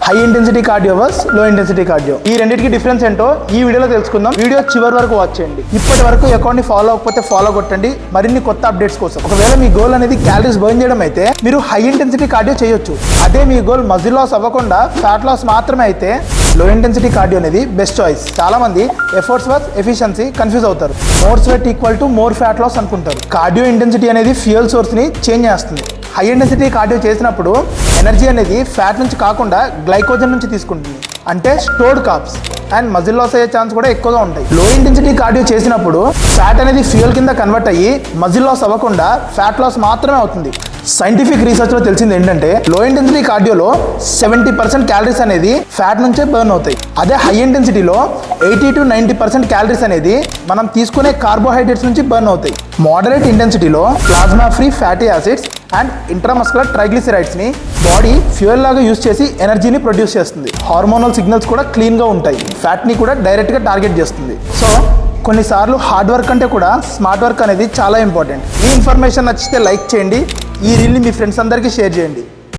High intensity cardio versus లో intensity cardio. ఈ రెండింటికి డిఫరెన్స్ ఏంటో ఈ వీడియోలో తెలుసుకుందాం. వీడియో చివరి వరకు వాచ్ చేయండి. ఇప్పటి వరకు అకౌంట్ ని ఫాలో అవ్వకపోతే ఫాలో కొట్టండి మరిన్ని కొత్త అప్డేట్స్ కోసం. ఒకవేళ మీ గోల్ అనేది క్యాలరీస్ బర్న్ చేయడం అయితే మీరు హై ఇంటెన్సిటీ కార్డియో చేయొచ్చు. అదే మీ గోల్ మజిల్ లాస్ అవ్వకుండా ఫ్యాట్ లాస్ మాత్రమే అయితే లో ఇంటెన్సిటీ కార్డియో అనేది బెస్ట్ చాయిస్. చాలా మంది ఎఫర్ట్స్ వర్స్ ఎఫిషియన్సీ కన్ఫ్యూజ్ అవుతారు. More sweat equal to more fat loss అనుకుంటారు. కార్డియో ఇంటెన్సిటీ అనేది ఫ్యూయల్ సోర్స్ ని చేంజ్ చేస్తుంది. హై ఇంటెన్సిటీ కార్డియో చేసినప్పుడు ఎనర్జీ అనేది ఫ్యాట్ నుంచి కాకుండా గ్లైకోజన్ నుంచి తీసుకుంటుంది, అంటే stored carbs, and muscle loss అయ్యే ఛాన్స్ కూడా ఎక్కువగా ఉంటాయి. లో ఇంటెన్సిటీ కార్డియో చేసినప్పుడు ఫ్యాట్ అనేది ఫ్యూయల్ కింద కన్వర్ట్ అయ్యి మజిల్ లాస్ అవ్వకుండా ఫ్యాట్ లాస్ మాత్రమే అవుతుంది. సైంటిఫిక్ రీసెర్చ్లో తెలిసింది ఏంటంటే లో ఇంటెన్సిటీ కార్డియోలో 70% క్యాలరీస్ అనేది ఫ్యాట్ నుంచే బర్న్ అవుతాయి. అదే హై ఇంటెన్సిటీలో 80 to 90% క్యాలరీస్ అనేది మనం తీసుకునే కార్బోహైడ్రేట్స్ నుంచి బర్న్ అవుతాయి. మోడరేట్ ఇంటెన్సిటీలో plasma free fatty acids and intramuscular triglycerides ని బాడీ ఫ్యూయల్ లాగా యూజ్ చేసి ఎనర్జీని ప్రొడ్యూస్ చేస్తుంది. హార్మోనల్ సిగ్నల్స్ కూడా క్లీన్ గా ఉంటాయి. ఫ్యాట్ ని కూడా డైరెక్ట్ గా టార్గెట్ చేస్తుంది. సో కొన్నిసార్లు హార్డ్ వర్క్ అంటే కూడా స్మార్ట్ వర్క్ అనేది చాలా ఇంపార్టెంట్. ఈ ఇన్ఫర్మేషన్ నచ్చితే లైక్ చేయండి. ఈ రీల్ని మీ ఫ్రెండ్స్ అందరికీ షేర్ చేయండి.